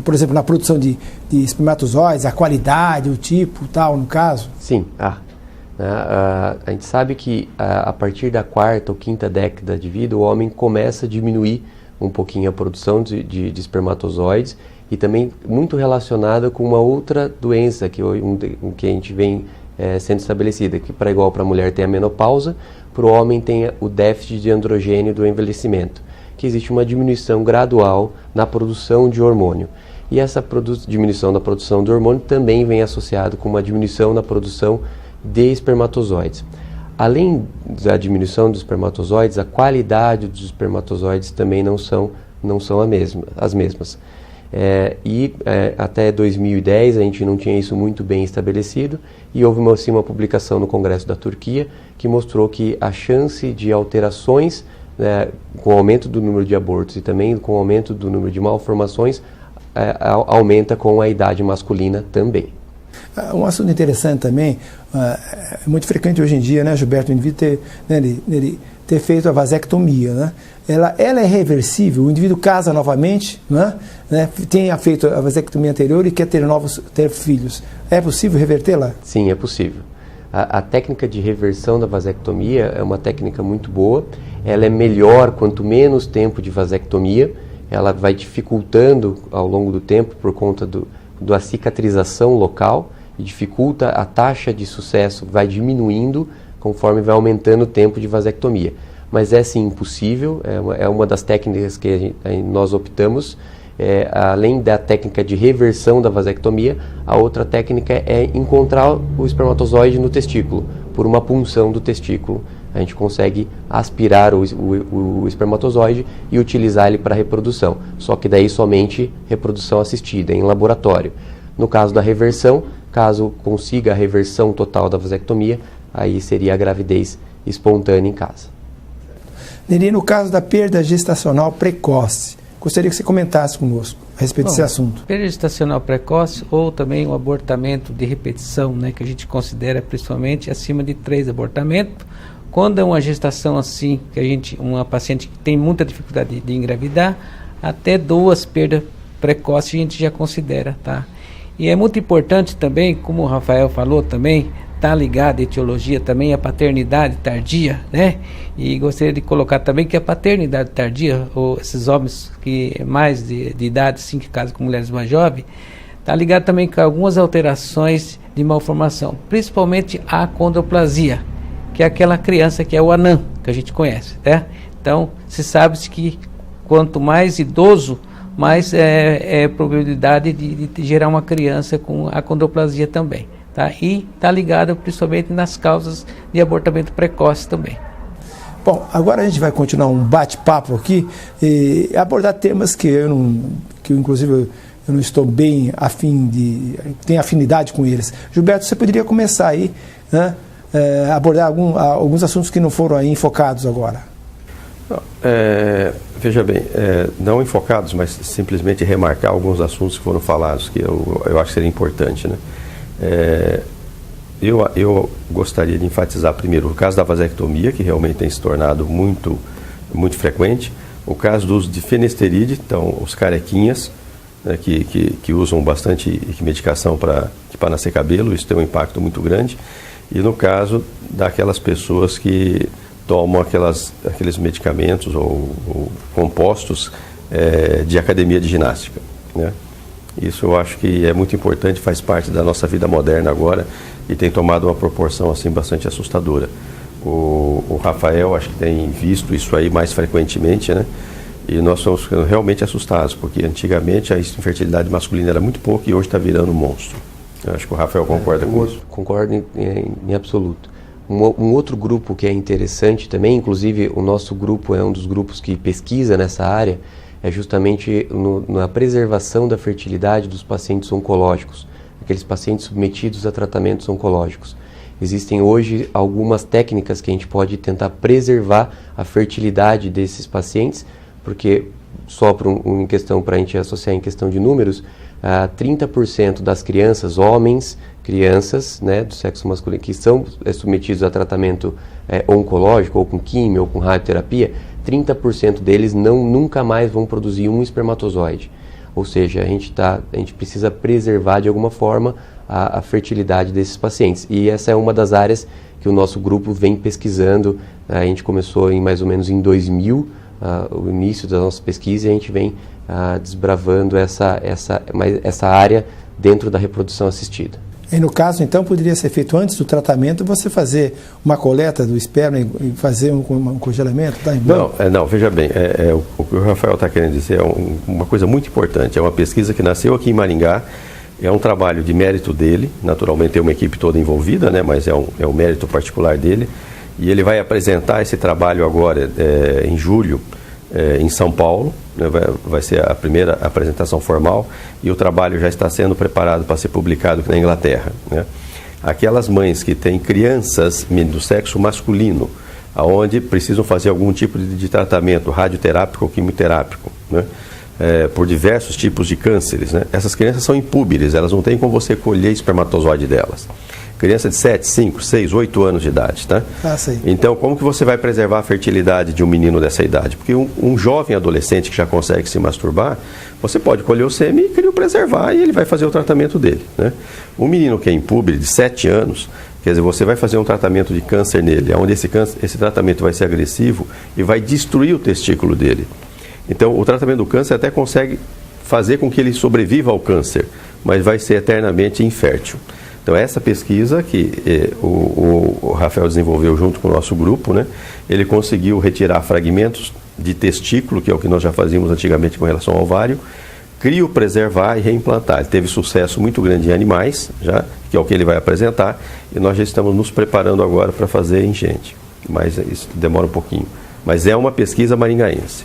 Por exemplo, na produção de espermatozoides, a qualidade, o tipo, tal, no caso? Sim, a gente sabe que a partir da 4ª ou 5ª década de vida, o homem começa a diminuir um pouquinho a produção de espermatozoides e também muito relacionada com uma outra doença que a gente vem sendo estabelecida, que para a mulher tem a menopausa, para o homem tem o déficit de androgênio do envelhecimento, que existe uma diminuição gradual na produção de hormônio. E essa diminuição da produção de hormônio também vem associado com uma diminuição na produção de espermatozoides. Além da diminuição dos espermatozoides, a qualidade dos espermatozoides também não são as mesmas. Até 2010 a gente não tinha isso muito bem estabelecido e houve uma publicação no Congresso da Turquia que mostrou que a chance de alterações, com o aumento do número de abortos e também com o aumento do número de malformações, aumenta com a idade masculina também. Um assunto interessante também, é muito frequente hoje em dia, né, Gilberto, o indivíduo ter feito a vasectomia, né? Ela é reversível, o indivíduo casa novamente, né? Tenha feito a vasectomia anterior e quer ter filhos. É possível revertê-la? Sim, é possível. A técnica de reversão da vasectomia é uma técnica muito boa. Ela é melhor quanto menos tempo de vasectomia. Ela vai dificultando ao longo do tempo por conta da cicatrização local e dificulta a taxa de sucesso, vai diminuindo conforme vai aumentando o tempo de vasectomia. Mas é sim possível, é uma das técnicas que nós optamos. Além da técnica de reversão da vasectomia, a outra técnica é encontrar o espermatozoide no testículo, por uma punção do testículo. A gente consegue aspirar o espermatozoide e utilizar ele para reprodução, só que daí somente reprodução assistida, em laboratório. No caso da reversão, caso consiga a reversão total da vasectomia, aí seria a gravidez espontânea em casa. Neri, no caso da perda gestacional precoce, gostaria que você comentasse conosco a respeito desse assunto. Perda gestacional precoce ou também o abortamento de repetição, né, que a gente considera principalmente acima de 3 abortamentos. Quando é uma gestação assim, uma paciente que tem muita dificuldade de engravidar, até 2 perdas precoces a gente já considera, tá? E é muito importante também, como o Rafael falou também, está ligada a etiologia também, a paternidade tardia, né? E gostaria de colocar também que a paternidade tardia, ou esses homens que mais de idade, assim, que casam com mulheres mais jovens, está ligado também com algumas alterações de malformação, principalmente a acondroplasia, que é aquela criança que é o anã, que a gente conhece, né? Então, se sabe que quanto mais idoso, mais probabilidade de gerar uma criança com acondroplasia também. Tá? E está ligado principalmente nas causas de abortamento precoce também. Bom, agora a gente vai continuar um bate-papo aqui e abordar temas que inclusive eu não estou bem tenho afinidade com eles. Gilberto, você poderia começar aí, né, abordar alguns assuntos que não foram aí enfocados agora? Veja bem, não enfocados, mas simplesmente remarcar alguns assuntos que foram falados, que eu acho que seria importante, né? Eu gostaria de enfatizar primeiro o caso da vasectomia, que realmente tem se tornado muito, muito frequente, o caso do uso de fenesteride, então os carequinhas, né, que usam bastante medicação para nascer cabelo, isso tem um impacto muito grande, e no caso daquelas pessoas que tomam aqueles medicamentos ou compostos de academia de ginástica, né? Isso eu acho que é muito importante, faz parte da nossa vida moderna agora e tem tomado uma proporção assim bastante assustadora. O Rafael acho que tem visto isso aí mais frequentemente, né? E nós somos realmente assustados, porque antigamente a infertilidade masculina era muito pouco e hoje está virando um monstro. Eu acho que o Rafael concorda com isso. Concordo em absoluto. Um outro grupo que é interessante também, inclusive o nosso grupo é um dos grupos que pesquisa nessa área, é justamente na preservação da fertilidade dos pacientes oncológicos, aqueles pacientes submetidos a tratamentos oncológicos. Existem hoje algumas técnicas que a gente pode tentar preservar a fertilidade desses pacientes, porque só em questão, para a gente associar em questão de números, 30% das crianças, crianças, né, do sexo masculino, que são submetidos a tratamento oncológico, ou com químio, ou com radioterapia, 30% deles nunca mais vão produzir um espermatozoide. Ou seja, a gente precisa preservar de alguma forma a fertilidade desses pacientes. E essa é uma das áreas que o nosso grupo vem pesquisando. A gente começou mais ou menos em 2000, o início da nossa pesquisa, e a gente vem desbravando essa área dentro da reprodução assistida. E no caso, então, poderia ser feito antes do tratamento, você fazer uma coleta do esperma e fazer um congelamento? Tá? Não, veja bem, o que o Rafael está querendo dizer é uma coisa muito importante. É uma pesquisa que nasceu aqui em Maringá, é um trabalho de mérito dele, naturalmente tem uma equipe toda envolvida, né, mas é um mérito particular dele, E ele vai apresentar esse trabalho agora em julho em São Paulo, né? Vai ser a primeira apresentação formal, e o trabalho já está sendo preparado para ser publicado aqui na Inglaterra, né? Aquelas mães que têm crianças do sexo masculino, onde precisam fazer algum tipo de tratamento radioterápico ou quimioterápico, né? Por diversos tipos de cânceres, né? Essas crianças são impúberes, elas não têm como você colher espermatozoide delas. Criança de 7, 5, 6, 8 anos de idade, tá? Então, como que você vai preservar a fertilidade de um menino dessa idade? Porque um jovem adolescente que já consegue se masturbar, você pode colher o sêmen e criopreservar, e ele vai fazer o tratamento dele, né? Um menino que é impúber, de 7 anos, quer dizer, você vai fazer um tratamento de câncer nele, onde esse tratamento vai ser agressivo e vai destruir o testículo dele. Então, o tratamento do câncer até consegue fazer com que ele sobreviva ao câncer, mas vai ser eternamente infértil. Então, essa pesquisa que o Rafael desenvolveu junto com o nosso grupo, né, ele conseguiu retirar fragmentos de testículo, que é o que nós já fazíamos antigamente com relação ao ovário, criopreservar e reimplantar. Ele teve sucesso muito grande em animais, já, que é o que ele vai apresentar, e nós já estamos nos preparando agora para fazer em gente. Mas isso demora um pouquinho. Mas é uma pesquisa maringaense.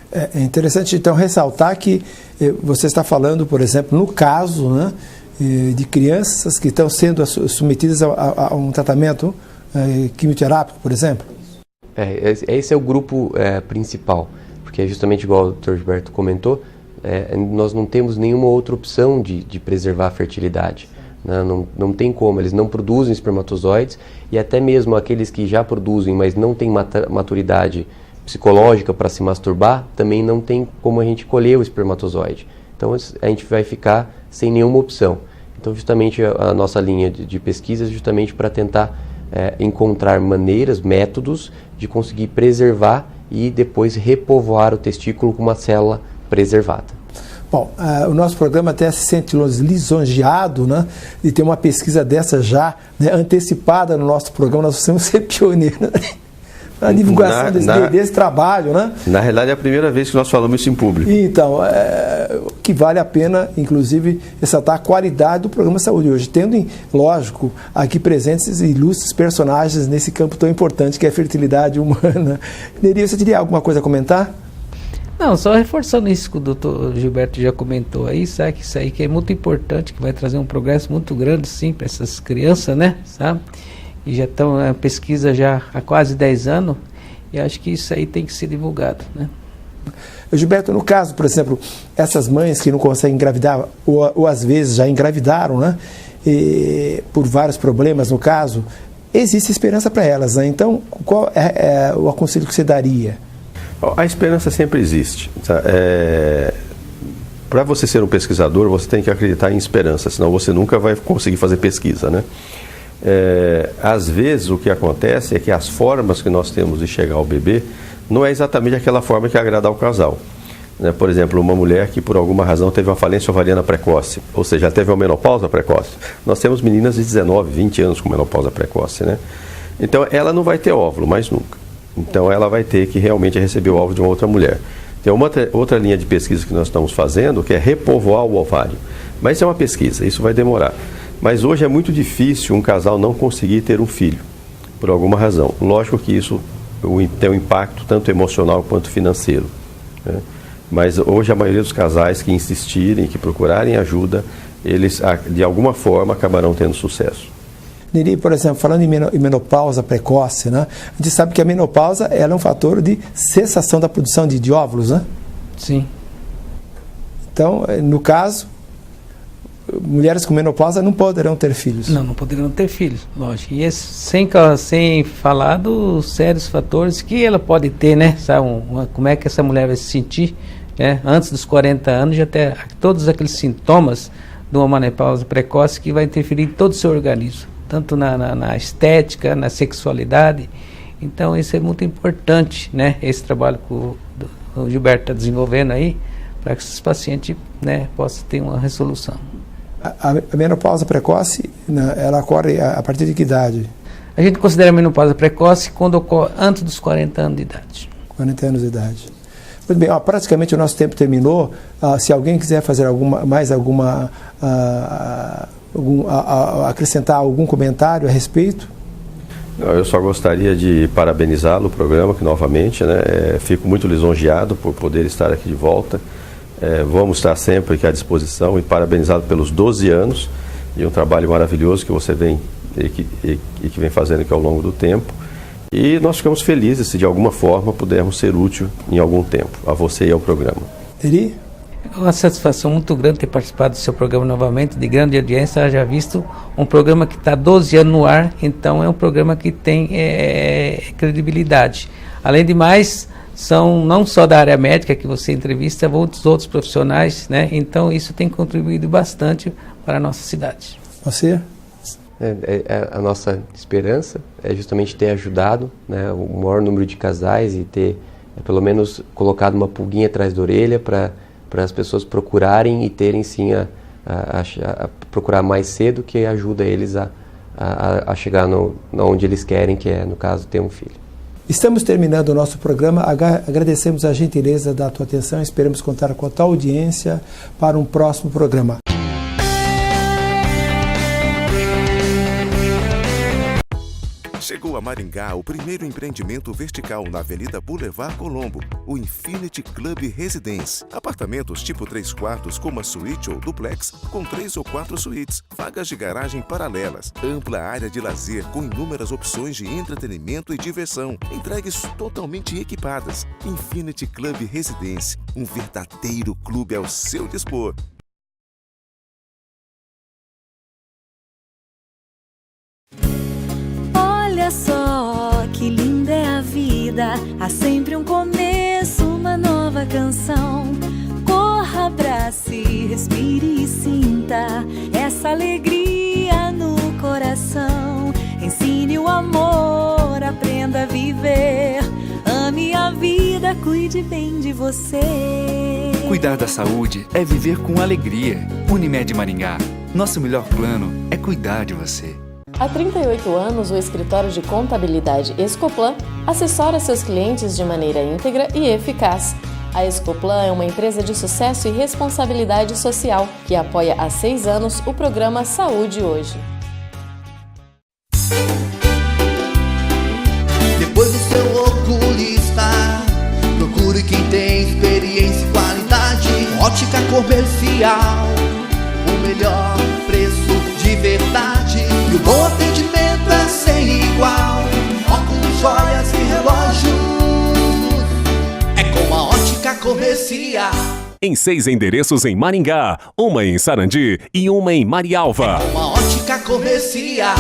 É interessante, então, ressaltar que você está falando, por exemplo, no caso, né, de crianças que estão sendo submetidas a um tratamento quimioterápico, por exemplo? Esse é o grupo principal, porque é justamente igual o Dr. Gilberto comentou, nós não temos nenhuma outra opção de preservar a fertilidade. Né? Não tem como, eles não produzem espermatozoides, e até mesmo aqueles que já produzem, mas não têm maturidade psicológica para se masturbar, também não tem como a gente colher o espermatozoide. Então a gente vai ficar sem nenhuma opção. Então justamente a nossa linha de pesquisa é justamente para tentar encontrar maneiras, métodos de conseguir preservar e depois repovoar o testículo com uma célula preservada. Bom, o nosso programa até se sente lisonjeado, né, de ter uma pesquisa dessa já, né, antecipada no nosso programa. Nós precisamos ser pioneiros, né? A divulgação desse trabalho, né? Na realidade é a primeira vez que nós falamos isso em público. Então, que vale a pena, inclusive, ressaltar a qualidade do programa Saúde hoje, tendo, lógico, aqui presentes ilustres personagens nesse campo tão importante que é a fertilidade humana. Neri, você teria alguma coisa a comentar? Não, só reforçando isso que o doutor Gilberto já comentou aí, sabe, que isso aí que é muito importante, que vai trazer um progresso muito grande, sim, para essas crianças, né, sabe? E já estão na pesquisa já há quase 10 anos, e acho que isso aí tem que ser divulgado, né? Gilberto, no caso, por exemplo, essas mães que não conseguem engravidar, ou às vezes já engravidaram, né, por vários problemas no caso, existe esperança para elas, né? Então, qual é o aconselho que você daria? A esperança sempre existe. Tá? Para você ser um pesquisador, você tem que acreditar em esperança, senão você nunca vai conseguir fazer pesquisa, né? Às vezes o que acontece é que as formas que nós temos de chegar ao bebê não é exatamente aquela forma que agrada ao casal, né? Por exemplo, uma mulher que por alguma razão teve uma falência ovariana precoce, ou seja, teve uma menopausa precoce. Nós temos meninas de 19, 20 anos com menopausa precoce, né? Então ela não vai ter óvulo mais nunca. Então ela vai ter que realmente receber o óvulo de uma outra mulher. Tem uma outra linha de pesquisa que nós estamos fazendo, que é repovoar o ovário. Mas isso é uma pesquisa, isso vai demorar. Mas hoje é muito difícil um casal não conseguir ter um filho, por alguma razão. Lógico que isso tem um impacto tanto emocional quanto financeiro, né? Mas hoje a maioria dos casais que insistirem, que procurarem ajuda, eles de alguma forma acabarão tendo sucesso. Neri, por exemplo, falando em menopausa precoce, né? A gente sabe que a menopausa ela é um fator de cessação da produção de óvulos, né? Sim. Então, no caso, mulheres com menopausa não poderão ter filhos. Não poderão ter filhos, lógico. E sem falar dos sérios fatores que ela pode ter, né? Sabe, como é que essa mulher vai se sentir, né? Antes dos 40 anos, já ter todos aqueles sintomas de uma menopausa precoce que vai interferir em todo o seu organismo, tanto na estética, na sexualidade. Então isso é muito importante, né? Esse trabalho que o Gilberto está desenvolvendo aí, para que esses pacientes, né, possam ter uma resolução. A menopausa precoce, né, ela ocorre a partir de que idade? A gente considera a menopausa precoce quando ocorre antes dos 40 anos de idade. 40 anos de idade. Muito bem, praticamente o nosso tempo terminou. Se alguém quiser fazer acrescentar algum comentário a respeito? Eu só gostaria de parabenizá-lo, o programa, que novamente, né, fico muito lisonjeado por poder estar aqui de volta. Vamos estar sempre aqui à disposição e parabenizado pelos 12 anos e um trabalho maravilhoso que você vem e que vem fazendo aqui ao longo do tempo. E nós ficamos felizes se de alguma forma pudermos ser útil em algum tempo, a você e ao programa. Eri? É uma satisfação muito grande ter participado do seu programa novamente, de grande audiência, já visto um programa que está 12 anos no ar, então é um programa que tem credibilidade. Além de mais, são não só da área médica que você entrevista, muitos outros profissionais, né? Então isso tem contribuído bastante para a nossa cidade. Você? A nossa esperança é justamente ter ajudado, né, o maior número de casais e ter pelo menos colocado uma pulguinha atrás da orelha para as pessoas procurarem e terem sim a procurar mais cedo, que ajuda eles a chegar onde eles querem, que é, no caso, ter um filho. Estamos terminando o nosso programa, agradecemos a gentileza da tua atenção, esperamos contar com a tua audiência para um próximo programa. Chegou a Maringá o primeiro empreendimento vertical na Avenida Boulevard Colombo, o Infinity Club Residence. Apartamentos tipo 3 quartos com uma suíte ou duplex com 3 ou 4 suítes, vagas de garagem paralelas, ampla área de lazer com inúmeras opções de entretenimento e diversão, entregues totalmente equipadas. Infinity Club Residence, um verdadeiro clube ao seu dispor. Olha só que linda é a vida, há sempre um começo, uma nova canção. Corra, abrace, respire e sinta essa alegria no coração. Ensine o amor, aprenda a viver, ame a vida, cuide bem de você. Cuidar da saúde é viver com alegria. Unimed Maringá, nosso melhor plano é cuidar de você. Há 38 anos, o escritório de contabilidade Escoplan assessora seus clientes de maneira íntegra e eficaz. A Escoplan é uma empresa de sucesso e responsabilidade social que apoia há 6 anos o programa Saúde Hoje. Depois do seu oculista, procure quem tem experiência e qualidade. Ótica comercial, o melhor preço de verdade. E o bom atendimento é sem igual. Óculos, joias e relógios é com a Ótica Comercial. Em 6 endereços em Maringá, uma em Sarandi e uma em Marialva. É com a Ótica Comercial.